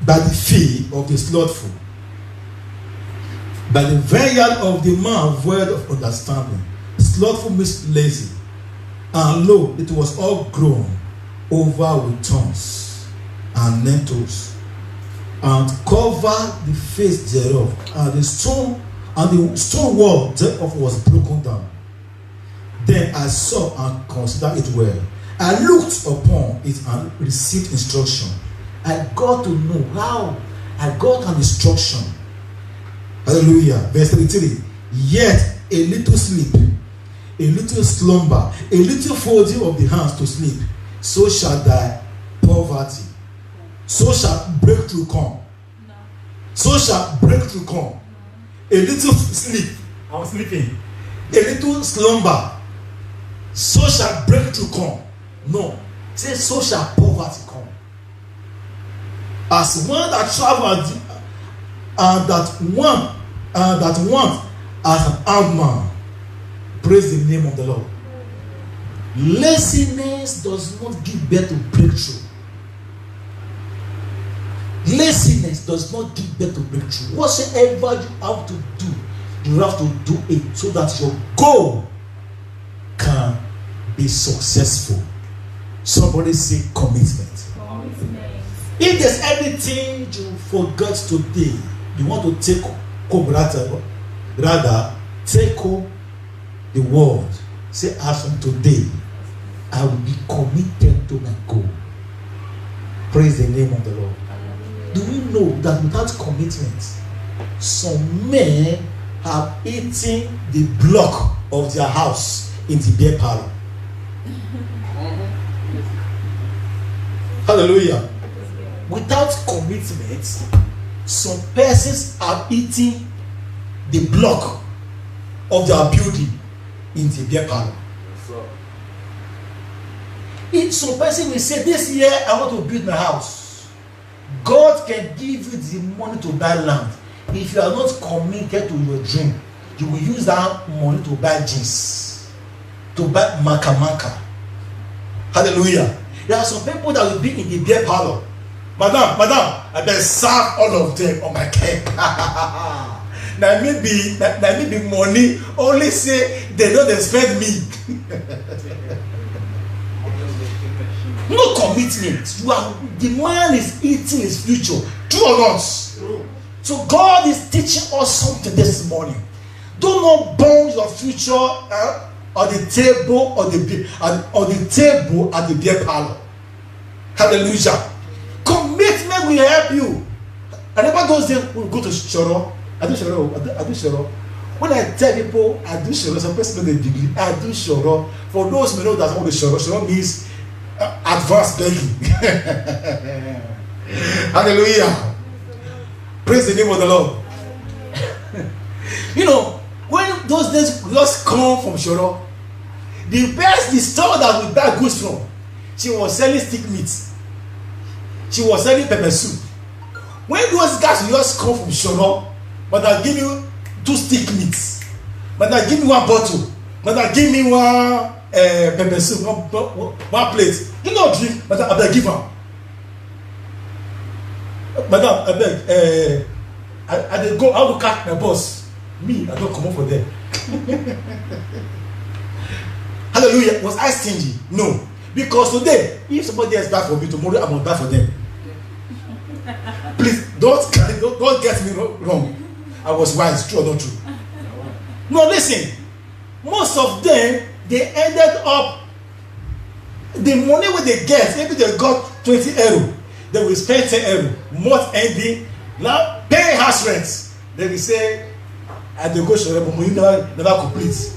S1: by the field of the slothful, by the vineyard of the man void of understanding. Slothful means lazy. And lo, it was all grown over with thorns and nettles, and covered the face thereof, and the stone wall thereof was broken down. Then I saw and considered it well. I looked upon it and received instruction. I got to know how. I got an instruction. Hallelujah. Verse 33. Yet a little sleep, a little slumber, a little folding of the hands to sleep, so shall thy poverty, so shall breakthrough come. So shall breakthrough come. A little sleep, I'm sleeping. a little slumber, so shall breakthrough come. No, say so shall poverty come. As one that traveled and that want as an armed man, praise the name of the Lord. Laziness does not give birth to breakthrough. Laziness does not give birth to breakthrough. Whatsoever you have to do, you have to do it so that your goal can be successful. Somebody say commitment. If there's anything you forgot today, you want to take home rather take home the word. Say, as from today, I will be committed to my goal. Praise the name of the Lord. Do you know that without commitment, some men have eaten the block of their house in the beer parlor? Hallelujah. Without commitment, some persons have eaten the block of their building in the beer parlor. If some person will say, this year I want to build my house, God can give you the money to buy land. If you are not committed to your dream, you will use that money to buy jeans, to buy maka. Hallelujah. There are some people that will be in the beer parlor. Madam, I better serve all of them on my cake. Now maybe money only say they don't expect me. No commitment. The man is eating his future. True or not? True. So God is teaching us something this morning. Do not burn your future on the table at the beer parlor. Hallelujah. Commitment will help you. I never those days we go to Shoro. I do Shoro. When I tell people I do Shoro, some person know the degree. I do Shoro. For those who know that's what the Shoro means, advanced begging. Hallelujah. Praise the name of the Lord. You know, when those days just come from Shoro, the store that we buy goods from, she was selling stick meat. She was selling pepper soup. When those guys just come from Shoro, but I give you 2 stick meats, but I give me 1 bottle, but I give me 1 pepper soup, one plate. You know drink, but I beg give her. Madam, I beg. I dey go. I will catch my boss. Me, I don't come up for them. Hallelujah. Was I stingy? No. Because today, if somebody else buy for me, tomorrow I must buy for them. Please don't get me wrong. I was wise, true or not true? No, listen. Most of them, they ended up, the money when they get, maybe they got 20 euro, they will spend 10 euro, month ending, now pay house rent. They will say, I dey go Shore, but money never complete.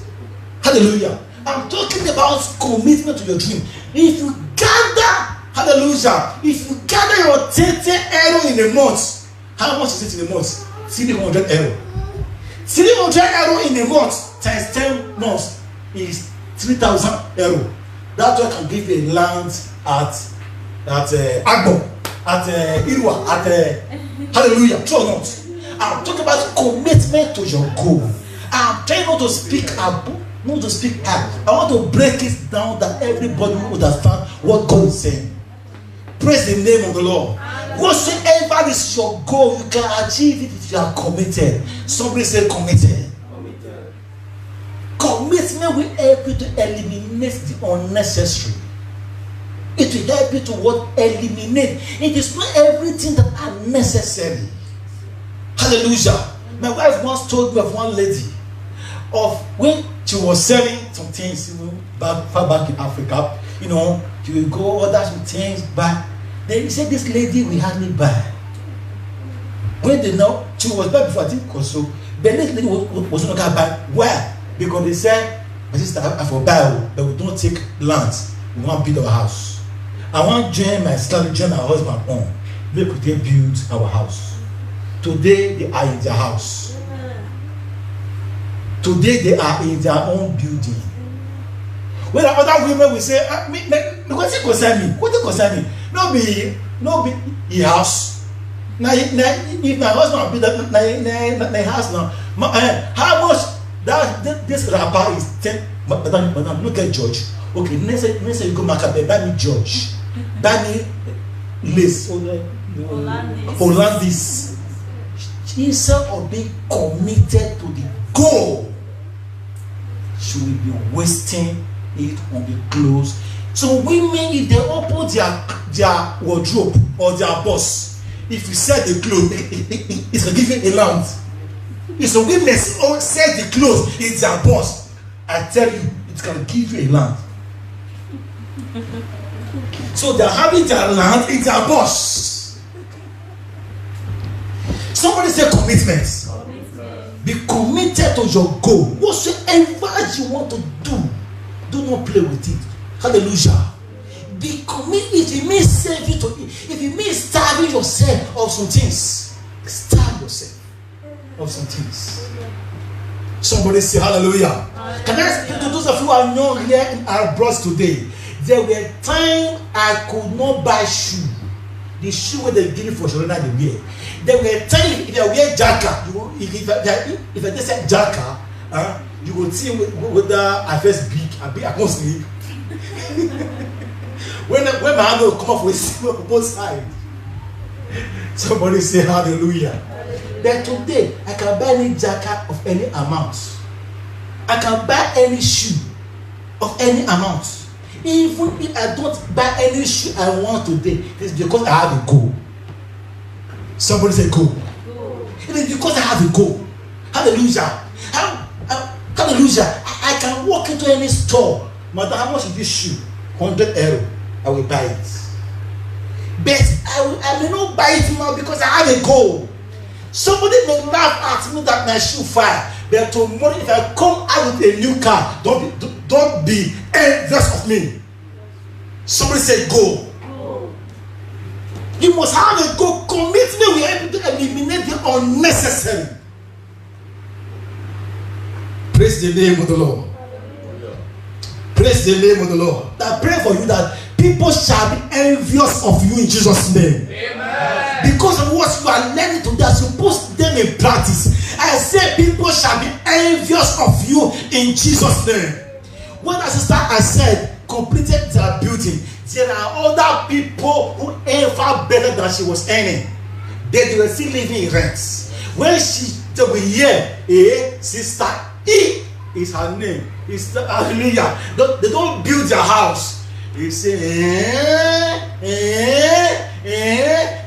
S1: Hallelujah. I'm talking about commitment to your dream. If you gather, hallelujah, if you gather your 30 euro in a month, how much is it in a month? 300 euro. 300 euro in a month times 10 months is 3,000 euro. That one can give you a land at Agbo, at Irwa, at hallelujah, true or not? I'm talking about commitment to your goal. I'm trying not to speak high. I want to break it down that everybody will understand what God is saying. Praise the name of the Lord. Whatsoever is your goal, you can achieve it if you are committed. Somebody say committed. Commitment will help you to eliminate the unnecessary. It will help you to eliminate. It is not everything that are necessary. Hallelujah. My wife once told me of one lady of when she was selling some things far back in Africa. You know, she will go order some things back. Then he said this lady will hardly buy. When they know she was back before, I think also, but this lady was not gonna buy. Why? Because they said, my sister, I for buy, but we don't take land. We want to build our house. I want to join my sister, join my husband on. Make we build our house. Today they are in their house. Today they are in their own building. When other women will say, what it concern me? What it concern me? No be your house. Now, if my husband be the house now, how much this rapper is 10? Madam, look at George. Okay, next time you go Maccabi, buy me George, buy me lace, Hollandis. Instead of being committed to the goal, she will be wasting it on the clothes. So women, if they open their wardrobe or their boss, if you sell the clothes, it's going to give you a land. If some women sell the clothes in their boss, I tell you, it's going to give you a land. So they're having their land in their boss. Somebody say commitment. Be committed to your goal. Whatsoever you want to do not play with it. Hallelujah. Be committed. If it means saving if it means starving yourself of some things, starve yourself of some things. Somebody say hallelujah. Can I speak to those of you who are not here in our bros today? There were times I could not buy shoe. The shoe where they give it for children they wear. There were times if I wear jacket, if I say jacket, you will see whether I first big, I won't sleep. when my hand will come off with both sides. Somebody say hallelujah. But today I can buy any jacket of any amount. I can buy any shoe of any amount. Even if I don't buy any shoe I want today, it's because I have a goal. Somebody say goal. It is because I have a goal. Hallelujah. Hallelujah. I can walk into any store. Madam, how much is this shoe? 100 euro. I will buy it. But I may not buy it now because I have a goal. Somebody may laugh at me that my shoe fire. But tomorrow, if I come out with a new car, don't be envious of me. Somebody say go. You must have a goal. Commitment will help you to eliminate the unnecessary. Praise the name of the Lord. Praise the name of the Lord. I pray for you that people shall be envious of you in Jesus' name. Amen. Because of what you are learning today, as you put them in practice, I say people shall be envious of you in Jesus' name. When I said completed their building, there are other people who earn far better than she was earning. They were still living in rents. When they were here, Sister E is her name. Hallelujah. They don't build their house. You say,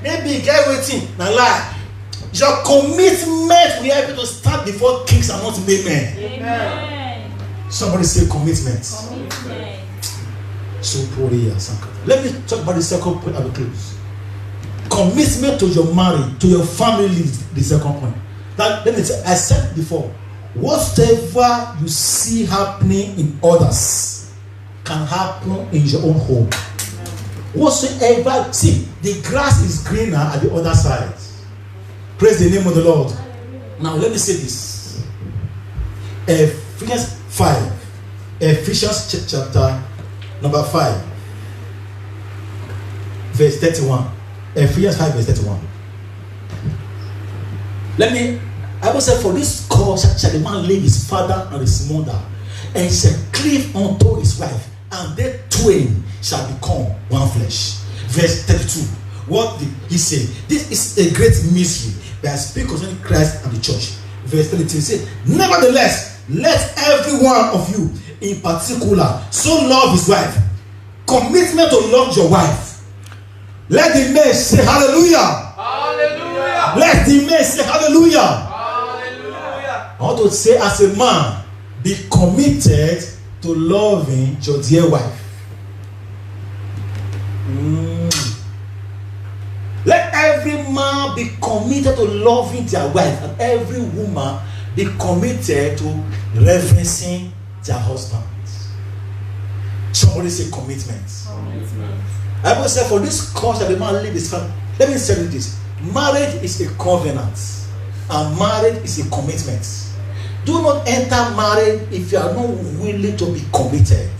S1: maybe get waiting. Now lie. Your commitment will help you to stand before kings and not men. Amen. Somebody say commitment. So let me talk about the second point of the close. Commitment to your marriage, to your family, the second point. That let me say, I said before, whatever you see happening in others can happen in your own home. Whatsoever, see, the grass is greener at the other side. Praise the name of the Lord. Now let me say this. Ephesians 5. Ephesians chapter number 5. Verse 31. Ephesians 5 verse 31. I will say, for this cause shall the man leave his father and his mother, and shall cleave unto his wife, and they twain shall become one flesh. Verse 32. What did he say? This is a great mystery, but I speak concerning Christ and the church. Verse 32 says, nevertheless, let every one of you in particular so love his wife. Commitment to love your wife. Let the men say hallelujah. Hallelujah. Let the men say hallelujah. Hallelujah. I want to say, as a man, be committed to loving your dear wife. Let every man be committed to loving their wife, and every woman be committed to reverencing their husband. Somebody say commitment. I will say, for this cause that the man leave his family. Let me tell you this: marriage is a covenant, and marriage is a commitment. Do not enter marriage if you are not willing to be committed.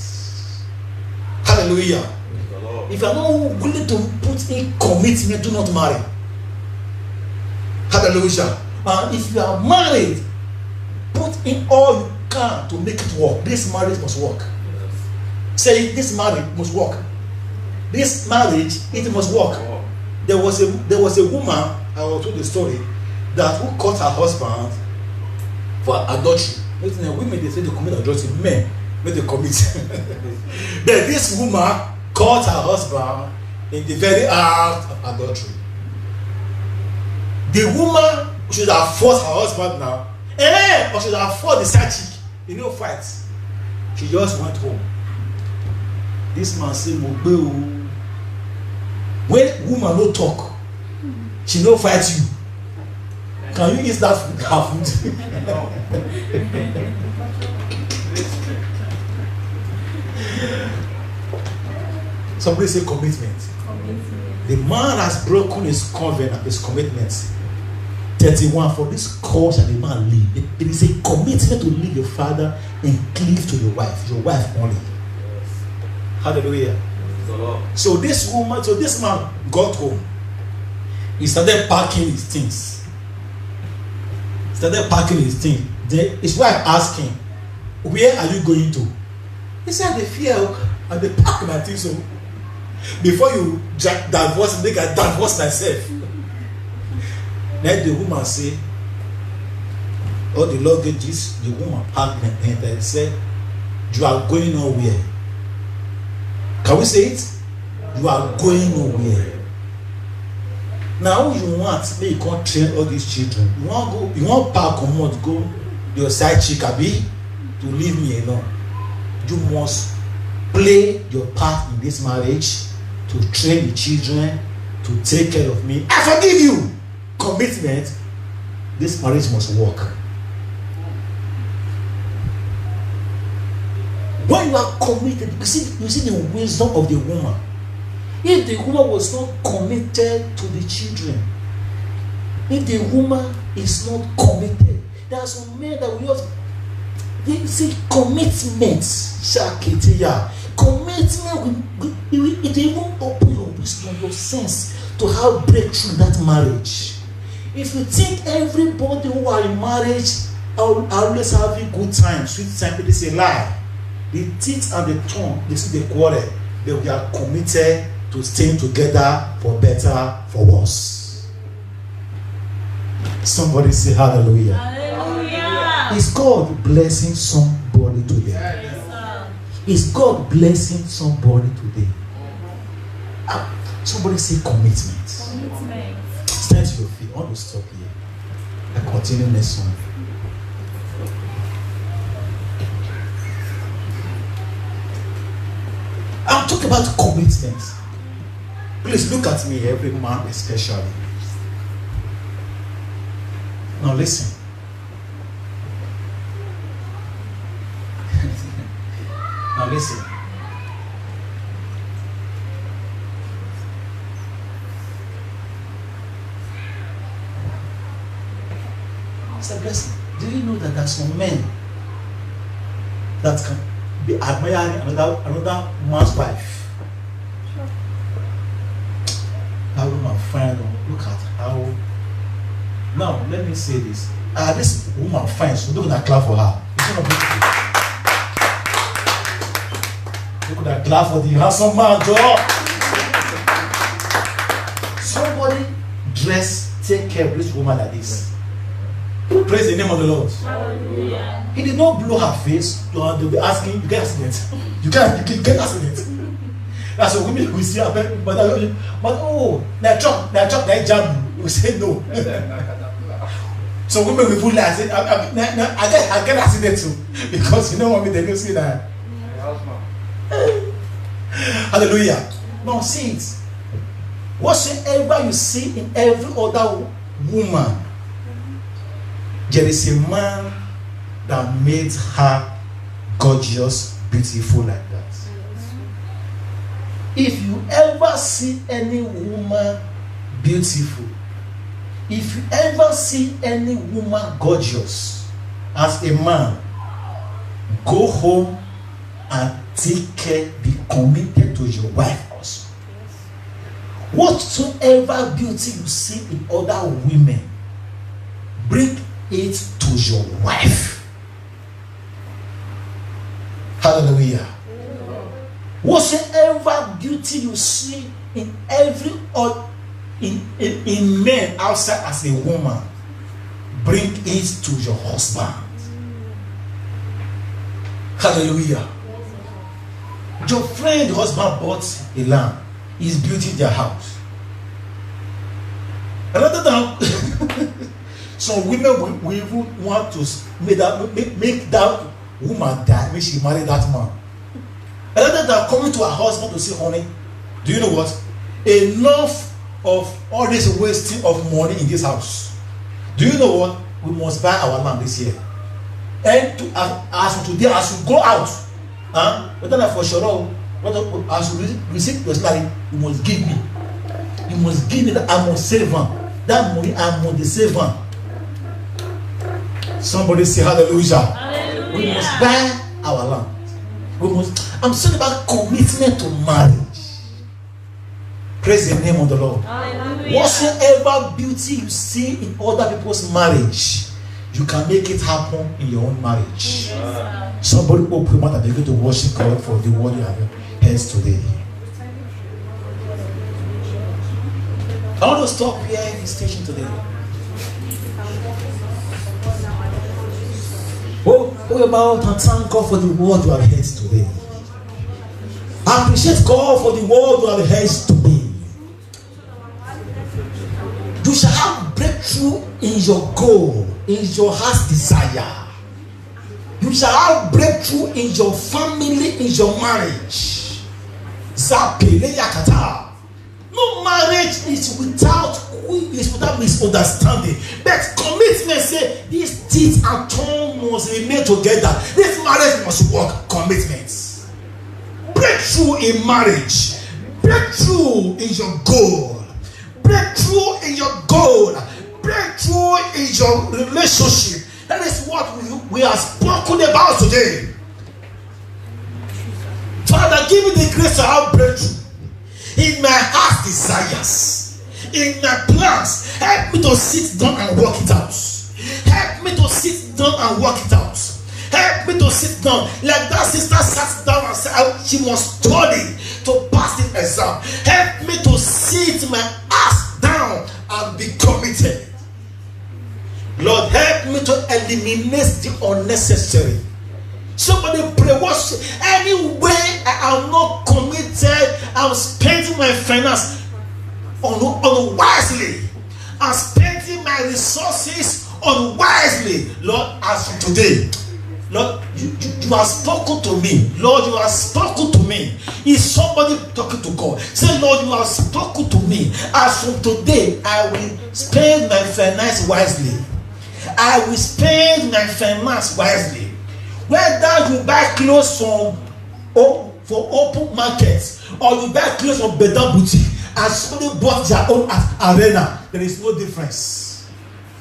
S1: Hallelujah.
S3: The Lord.
S1: If you are not willing to put in commitment, do not marry. Hallelujah. And if you are married, put in all you can to make it work. This marriage must work. Say, this marriage must work. This marriage, it must work. There was a woman, I will tell the story, that who caught her husband for adultery. Women, they say they commit adultery. Men, when they commit. But this woman caught her husband in the very act of adultery. The woman should have fought her husband now. Or should have fought the side chick. You know, fight. She just went home. This man said, when woman no talk, she no fight you. Can you eat that food? Her food? Somebody say commitment. The man has broken his covenant, his commitment. 31, for this cause shall the man leave. It is a commitment to leave your father and cleave to your wife only. Hallelujah. So this man got home. He started packing his things. Then his wife asked him, where are you going to? He said, the fear and they pack my things. So before you divorce me, I divorce myself. Then the woman said, all the luggages, the woman packed them and said, you are going nowhere. Can we say it? You are going nowhere. Now you want me to train all these children. You want pack or not go your side chick abi to leave me alone. You must play your part in this marriage to train the children, to take care of me. I forgive you. Commitment. This marriage must work. When you are committed, you see the wisdom of the woman. If the woman was not committed to the children, if the woman is not committed, there are some men that will just, they say commitment. Commitment it even open your wisdom, your sense to have breakthrough that marriage. If you think everybody who are in marriage are always having good time, sweet time, it is a lie. The teeth and the tongue, they see the quarrel. They are committed to staying together for better, for worse. Somebody say hallelujah.
S2: Hallelujah.
S1: Is God blessing somebody today?
S2: Yes,
S1: Is God blessing somebody today? Somebody say commitment.
S2: commitment.
S1: Stand to your feet. I want to stop here. I continue next song. I'm talking about commitment. Please look at me, every man especially. Now listen. Now listen. It's a blessing. Do you know that there are some men that can be admiring another man's wife?
S2: Sure.
S1: That woman fine. Look at how. Now let me say this. This woman fine. So look at that clap for her. It's not beautiful. Look at that clap for the handsome man, Joe. Somebody take care of this woman like this. Praise the name of the Lord.
S2: Hallelujah.
S1: He did not blow her face. They'll be asking, you get accident. You get accident. That's what women will see. But oh, that truck, that jam. You say no. So women will pull that. I get accident too. Because you know what they don't see that. Hallelujah. Now see it. Whatsoever you see in every other woman, there is a man that made her gorgeous, beautiful like that. If you ever see any woman beautiful, if you ever see any woman gorgeous, as a man, go home and take care, be committed to your wife also. Whatsoever beauty you see in other women, bring it to your wife. Hallelujah. Whatsoever beauty you see in every in men outside as a woman, bring it to your husband. Hallelujah. Your friend husband bought a lamb. He's building their house. Rather than some women will even want to make that woman die when she married that man. Rather than coming to her husband to say, honey, do you know what? Enough of all this wasting of money in this house. Do you know what? We must buy our land this year. And as of today, as you go out, whether for sure, as you receive your salary, you must give me. You must give me that I must save one. That money I must save one. Somebody say hallelujah. Hallelujah. We must buy our land. We must. I'm saying about commitment to marriage. Praise the name of the Lord. Hallelujah. Whatsoever beauty you see in other people's marriage, you can make it happen in your own marriage. Yes, somebody open your mouth and begin to worship God for the word you have heard today. I want to stop here in the station today. Open your mouth and thank God for the word you have heard today. Appreciate God for the word you have heard today. You shall have breakthrough in your goal, in your heart's desire. You shall have breakthrough in your family, in your marriage. No marriage is without misunderstanding. But commitment say these teeth and tongue must remain together. This marriage must work. Commitments. Breakthrough in marriage. Breakthrough in your goal. Breakthrough in your goal. Breakthrough in your relationship. That is what we are spoken about today. Father, give me the grace to have breakthrough in my heart's desires, in my plans. Help me to sit down and work it out. Help me to sit down and work it out. Help me to sit down like that sister sat down and said she must study to pass the exam. Help me to sit my ass down and be committed. Lord, help me to eliminate the unnecessary. Somebody pray. Any way I am not committed, I'm spending my finance unwisely. I'm spending my resources unwisely. Lord, as from today, Lord, you have spoken to me. Lord, you have spoken to me. Is somebody talking to God? Say, Lord, you have spoken to me. As from today, I will spend my finance wisely. I will spend my finance wisely. Whether you buy clothes for open markets or you buy clothes from better boutique and somebody bought their own arena, there is no difference.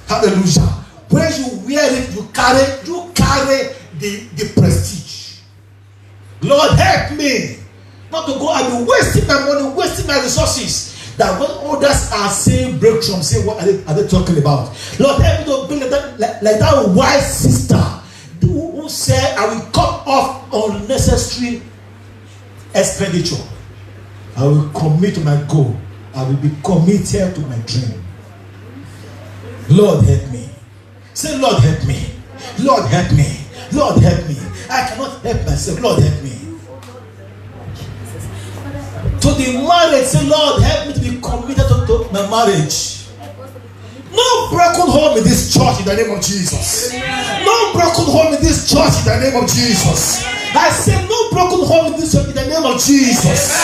S1: Hallelujah. When you wear it, you carry the prestige. Lord, help me not to go and be wasting my money, wasting my resources. That when others are saying breakthrough, say what are they talking about? Lord, help me to be like that wise sister who said, I will cut off unnecessary expenditure. I will commit to my goal. I will be committed to my dream. Lord, help me. Say, Lord, help me. Lord, help me. Lord, help me. I cannot help myself. Lord, help me. To the marriage, say, Lord, help me to be committed to my marriage. No broken home in this church in the name of Jesus. No broken home in this church in the name of Jesus. I say no broken home in this church in the name of Jesus.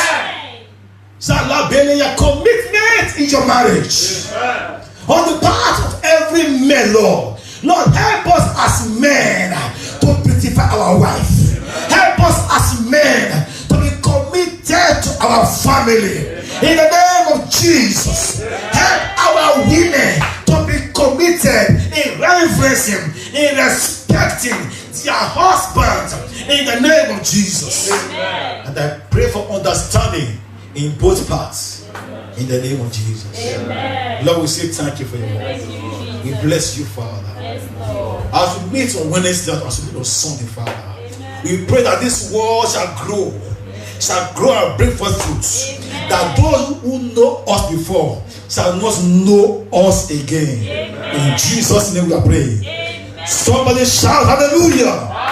S1: Your commitment in your marriage. On the part of every man, Lord. Lord, help us as men to beautify our wife. Help us as men to be committed to our family. In the name of Jesus. Help our women to be committed in reverencing, in respecting their husbands in the name of Jesus.
S2: Amen.
S1: And I pray for understanding in both parts in the name of Jesus.
S2: Amen.
S1: Lord, we say thank you for your
S2: Thank
S1: word.
S2: you,
S1: We
S2: Jesus.
S1: bless you, Father.
S2: Yes, Lord.
S1: As we meet on Wednesday, as we meet on Sunday, Father,
S2: Amen.
S1: we pray that this world shall grow and bring forth fruits.
S2: Amen.
S1: That those who know us before shall not know us again.
S2: Amen.
S1: In Jesus' name we are praying.
S2: Amen.
S1: Somebody shout hallelujah.